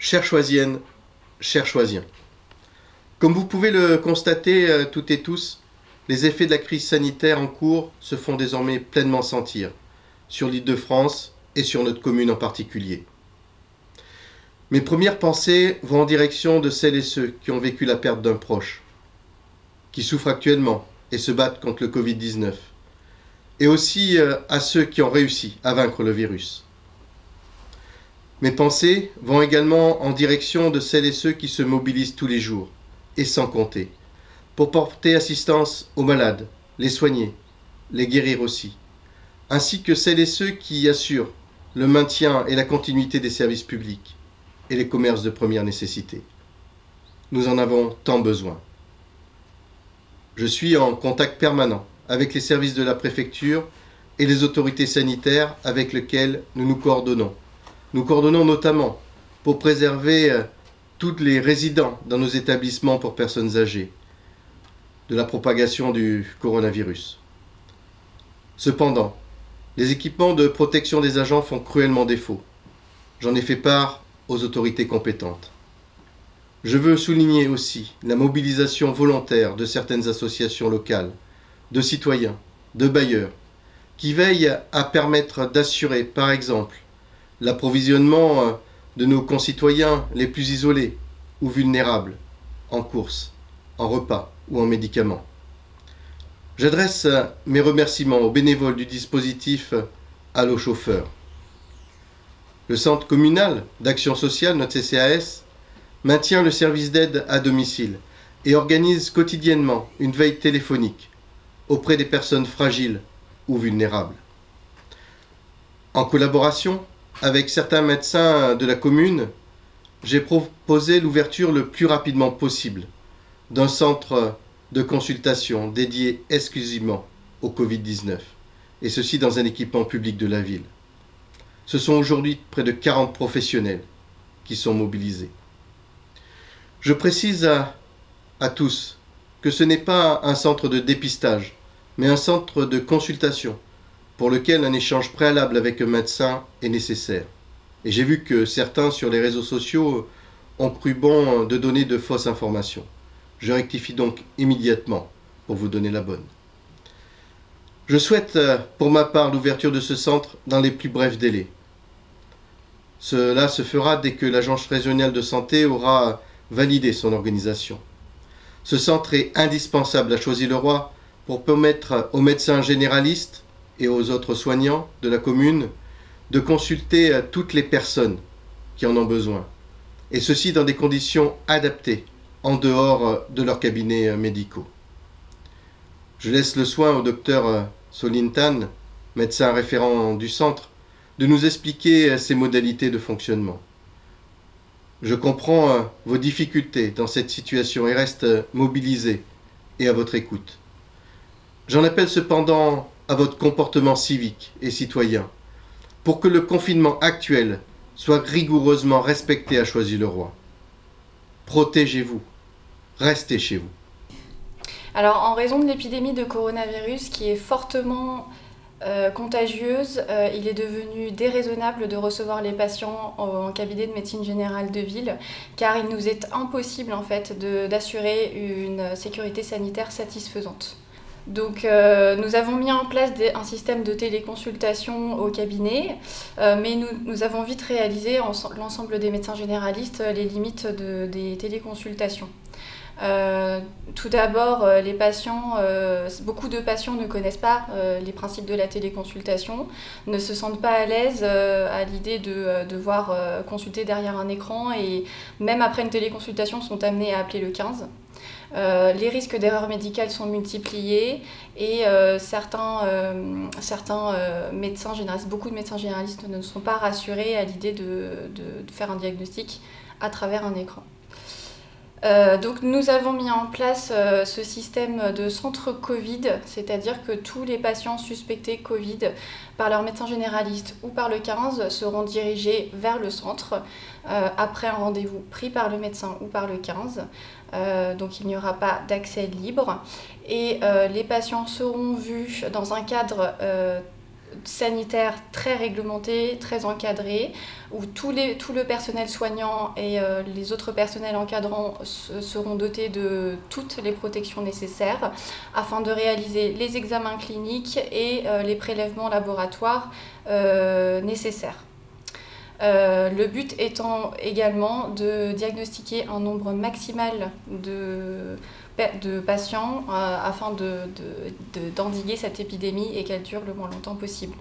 Chères Choisiennes, chers Choisiens, comme vous pouvez le constater toutes et tous, les effets de la crise sanitaire en cours se font désormais pleinement sentir, sur l'Île-de-France et sur notre commune en particulier. Mes premières pensées vont en direction de celles et ceux qui ont vécu la perte d'un proche, qui souffrent actuellement et se battent contre le Covid-19, et aussi à ceux qui ont réussi à vaincre le virus. Mes pensées vont également en direction de celles et ceux qui se mobilisent tous les jours, et sans compter, pour porter assistance aux malades, les soigner, les guérir aussi, ainsi que celles et ceux qui assurent le maintien et la continuité des services publics et les commerces de première nécessité. Nous en avons tant besoin. Je suis en contact permanent avec les services de la préfecture et les autorités sanitaires avec lesquelles nous nous coordonnons. Nous coordonnons notamment pour préserver tous les résidents dans nos établissements pour personnes âgées de la propagation du coronavirus. Cependant, les équipements de protection des agents font cruellement défaut. J'en ai fait part aux autorités compétentes. Je veux souligner aussi la mobilisation volontaire de certaines associations locales, de citoyens, de bailleurs, qui veillent à permettre d'assurer, par exemple, l'approvisionnement de nos concitoyens les plus isolés ou vulnérables, en courses, en repas ou en médicaments. J'adresse mes remerciements aux bénévoles du dispositif Allo Chauffeur. Le Centre communal d'action sociale, notre CCAS, maintient le service d'aide à domicile et organise quotidiennement une veille téléphonique auprès des personnes fragiles ou vulnérables. En collaboration avec certains médecins de la commune, j'ai proposé l'ouverture le plus rapidement possible d'un centre de consultation dédié exclusivement au Covid-19, et ceci dans un équipement public de la ville. Ce sont aujourd'hui près de 40 professionnels qui sont mobilisés. Je précise à tous que ce n'est pas un centre de dépistage, mais un centre de consultation pour lequel un échange préalable avec un médecin est nécessaire. Et j'ai vu que certains sur les réseaux sociaux ont cru bon de donner de fausses informations. Je rectifie donc immédiatement pour vous donner la bonne. Je souhaite pour ma part l'ouverture de ce centre dans les plus brefs délais. Cela se fera dès que l'Agence régionale de santé aura validé son organisation. Ce centre est indispensable à Choisy-le-Roi pour permettre aux médecins généralistes et aux autres soignants de la commune de consulter toutes les personnes qui en ont besoin, et ceci dans des conditions adaptées, en dehors de leurs cabinets médicaux. Je laisse le soin au docteur Solintan, médecin référent du centre, de nous expliquer ses modalités de fonctionnement. Je comprends vos difficultés dans cette situation et reste mobilisé et à votre écoute. J'en appelle cependant à votre comportement civique et citoyen pour que le confinement actuel soit rigoureusement respecté à Choisy-le-Roi. Protégez-vous, restez chez vous. Alors, en raison de l'épidémie de coronavirus qui est fortement contagieuse, il est devenu déraisonnable de recevoir les patients en cabinet de médecine générale de ville, car il nous est impossible en fait d'assurer une sécurité sanitaire satisfaisante. Donc nous avons mis en place un système de téléconsultation au cabinet, mais nous avons vite réalisé, l'ensemble des médecins généralistes, les limites des téléconsultations. Tout d'abord, beaucoup de patients ne connaissent pas les principes de la téléconsultation, ne se sentent pas à l'aise à l'idée de devoir consulter derrière un écran, et même après une téléconsultation sont amenés à appeler le 15. Les risques d'erreurs médicales sont multipliés et certains médecins généralistes, beaucoup de médecins généralistes ne sont pas rassurés à l'idée de faire un diagnostic à travers un écran. Donc nous avons mis en place ce système de centre Covid, c'est-à-dire que tous les patients suspectés Covid par leur médecin généraliste ou par le 15 seront dirigés vers le centre après un rendez-vous pris par le médecin ou par le 15. Donc il n'y aura pas d'accès libre et les patients seront vus dans un cadre sanitaire très réglementé, très encadré, où tout le personnel soignant et les autres personnels encadrants seront dotés de toutes les protections nécessaires afin de réaliser les examens cliniques et les prélèvements laboratoires nécessaires. Le but étant également de diagnostiquer un nombre maximal de patients afin d'endiguer cette épidémie et qu'elle dure le moins longtemps possible.